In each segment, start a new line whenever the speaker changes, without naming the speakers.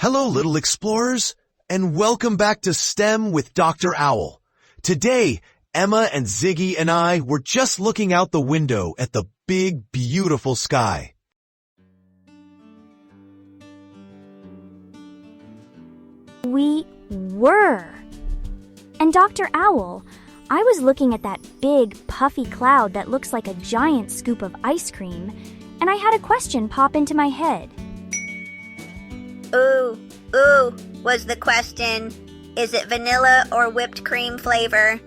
Hello, little explorers, and welcome back to STEM with Dr. Owl. Today, Emma and Ziggy and I were just looking out the window at the big, beautiful sky.
We were. And Dr. Owl, I was looking at that big, puffy cloud that looks like a giant scoop of ice cream, and I had a question pop into my head.
Ooh, was the question. Is it vanilla or whipped cream flavor?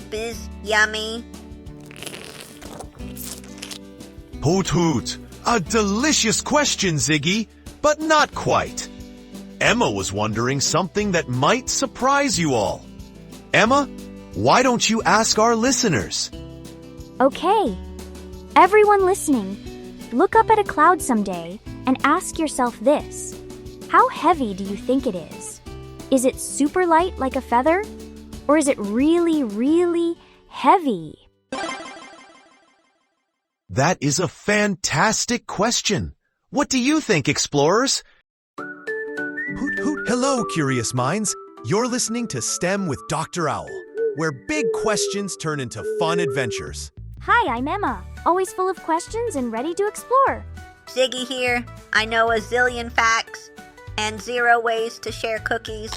Bizz, yummy.
Hoot hoot, a delicious question, Ziggy, but not quite. Emma was wondering something that might surprise you all. Emma, why don't you ask our listeners?
Okay. Everyone listening, look up at a cloud someday and ask yourself this. How heavy do you think it is? Is it super light like a feather? Or is it really, really heavy?
That is a fantastic question. What do you think, explorers? Hoot hoot, hello, curious minds. You're listening to STEM with Dr. Owl, where big questions turn into fun adventures.
Hi, I'm Emma, always full of questions and ready to explore.
Ziggy here. I know a zillion facts and 0 ways to share cookies.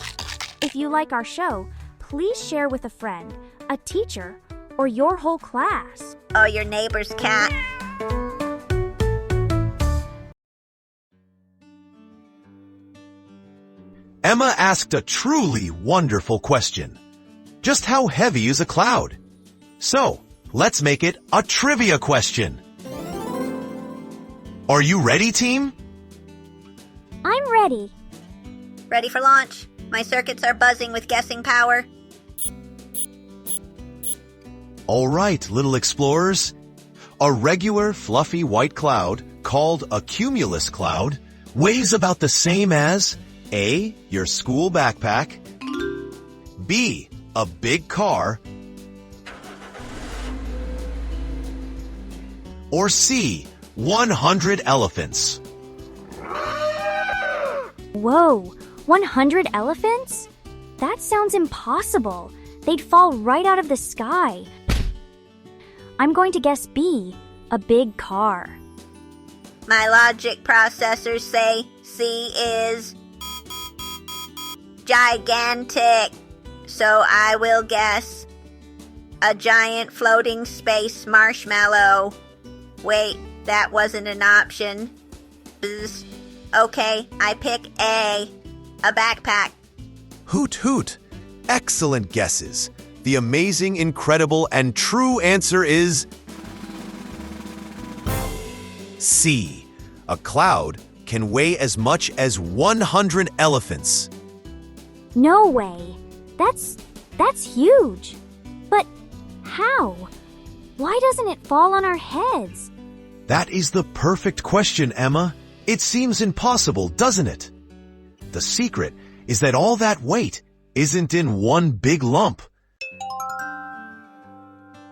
If you like our show, please share with a friend, a teacher, or your whole class.
Oh, your neighbor's cat.
Emma asked a truly wonderful question. Just how heavy is a cloud? So, let's make it a trivia question. Are you ready, team?
I'm ready.
Ready for launch? My circuits are buzzing with guessing power.
All right, little explorers. A regular fluffy white cloud, called a cumulus cloud, weighs about the same as A, your school backpack, B, a big car, or C, 100 elephants.
Whoa, 100 elephants? That sounds impossible. They'd fall right out of the sky. I'm going to guess B, a big car.
My logic processors say C is gigantic. So I will guess a giant floating space marshmallow. Wait, that wasn't an option. Bzz. Okay, I pick A backpack.
Hoot hoot. Excellent guesses. The amazing, incredible, and true answer is C. A cloud can weigh as much as 100 elephants.
No way. That's huge. But how? Why doesn't it fall on our heads?
That is the perfect question, Emma. It seems impossible, doesn't it? The secret is that all that weight isn't in one big lump.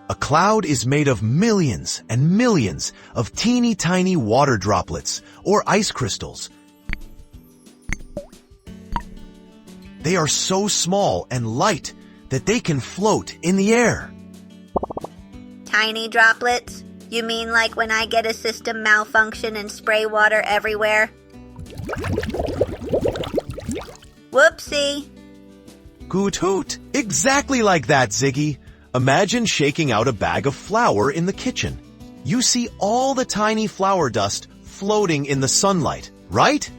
A cloud is made of millions and millions of teeny tiny water droplets or ice crystals. They are so small and light that they can float in the air.
Tiny droplets? You mean like when I get a system malfunction and spray water everywhere? Whoopsie.
Hoot hoot. Exactly like that, Ziggy. Imagine shaking out a bag of flour in the kitchen. You see all the tiny flour dust floating in the sunlight, right?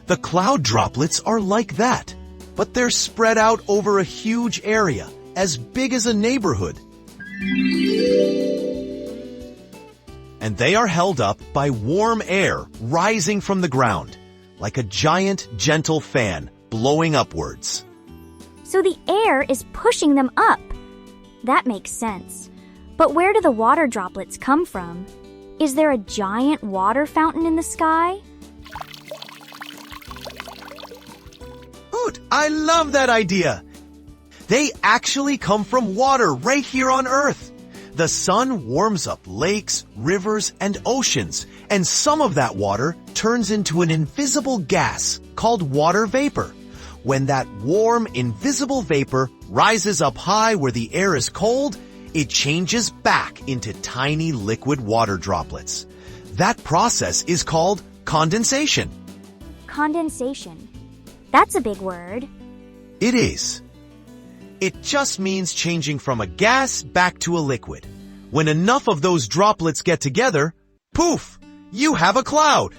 The cloud droplets are like that, but they're spread out over a huge area, as big as a neighborhood. And they are held up by warm air rising from the ground, like a giant, gentle fan blowing upwards.
So the air is pushing them up. That makes sense. But where do the water droplets come from? Is there a giant water fountain in the sky?
Hoot, I love that idea. They actually come from water right here on Earth. The sun warms up lakes, rivers, and oceans, And some of that water turns into an invisible gas called water vapor. When that warm, invisible vapor rises up high where the air is cold, it changes back into tiny liquid water droplets. That process is called condensation.
Condensation. That's a big word.
It is. It just means changing from a gas back to a liquid. When enough of those droplets get together, poof, you have a cloud.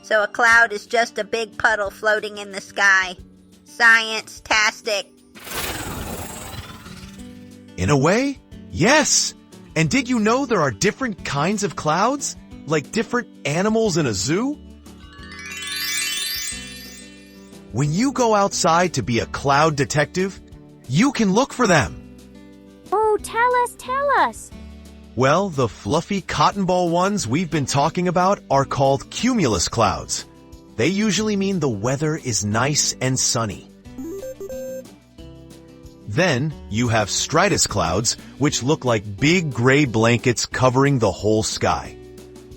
So a cloud is just a big puddle floating in the sky. Science-tastic.
In a way, yes. And did you know there are different kinds of clouds? Like different animals in a zoo? When you go outside to be a cloud detective, you can look for them.
Oh, tell us.
Well, the fluffy cotton ball ones we've been talking about are called cumulus clouds. They usually mean the weather is nice and sunny. Then you have stratus clouds, which look like big gray blankets covering the whole sky.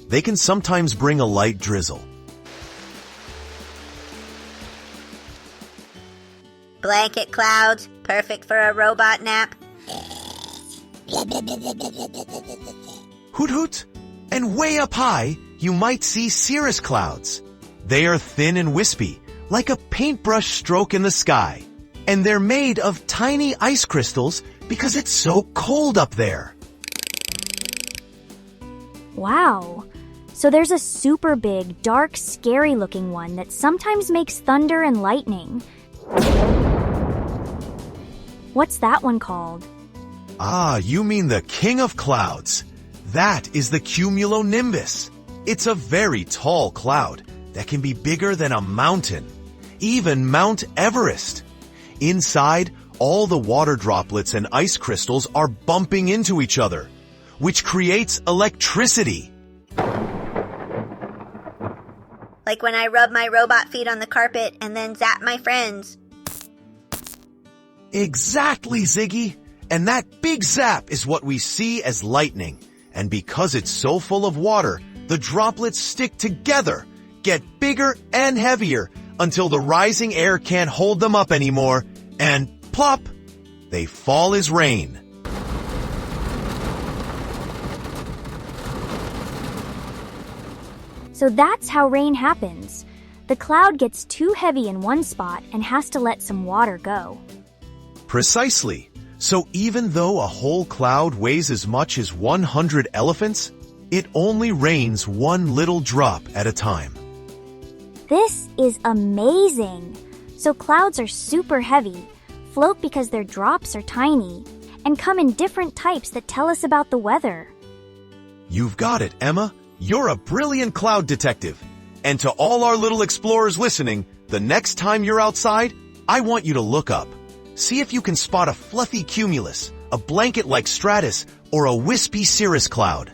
They can sometimes bring a light drizzle.
Blanket clouds, perfect for a robot nap.
Hoot hoot! And way up high, you might see cirrus clouds. They are thin and wispy, like a paintbrush stroke in the sky. And they're made of tiny ice crystals because it's so cold up there.
Wow. So there's a super big, dark, scary-looking one that sometimes makes thunder and lightning. What's that one called?
Ah, you mean the king of clouds. That is the cumulonimbus. It's a very tall cloud that can be bigger than a mountain, even Mount Everest. Inside, all the water droplets and ice crystals are bumping into each other, which creates electricity.
Like when I rub my robot feet on the carpet and then zap my friends.
Exactly, Ziggy. And that big zap is what we see as lightning. And because it's so full of water, the droplets stick together, get bigger and heavier until the rising air can't hold them up anymore, and plop, they fall as rain.
So that's how rain happens. The cloud gets too heavy in one spot and has to let some water go.
Precisely. So even though a whole cloud weighs as much as 100 elephants, it only rains one little drop at a time.
This is amazing! So clouds are super heavy, float because their drops are tiny, and come in different types that tell us about the weather.
You've got it, Emma. You're a brilliant cloud detective. And to all our little explorers listening, the next time you're outside, I want you to look up. See if you can spot a fluffy cumulus, a blanket like stratus, or a wispy cirrus cloud.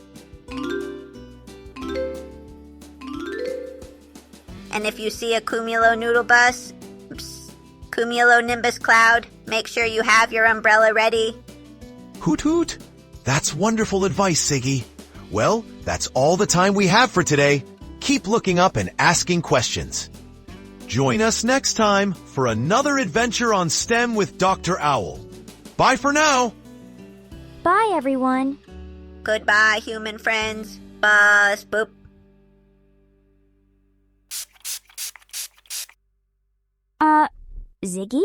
And if you see a cumulonimbus cloud, make sure you have your umbrella ready.
Hoot hoot! That's wonderful advice, Ziggy. Well, that's all the time we have for today. Keep looking up and asking questions. Join us next time for another adventure on STEM with Dr. Owl. Bye for now!
Bye, everyone!
Goodbye, human friends. Buzz, boop.
Ziggy?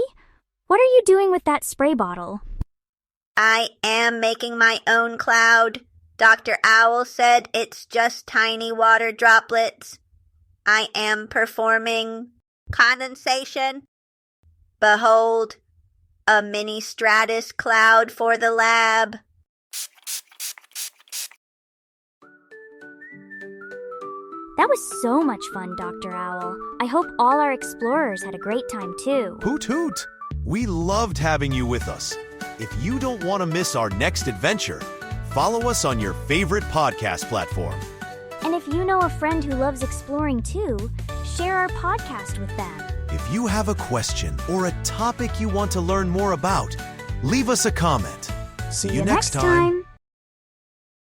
What are you doing with that spray bottle?
I am making my own cloud. Dr. Owl said it's just tiny water droplets. I am performing condensation. Behold, a mini stratus cloud for the lab.
That was so much fun, Dr. Owl. I hope all our explorers had a great time too.
Hoot hoot! We loved having you with us. If you don't want to miss our next adventure, follow us on your favorite podcast platform.
And if you know a friend who loves exploring too, share our podcast with them.
If you have a question or a topic you want to learn more about, leave us a comment.
See you next time.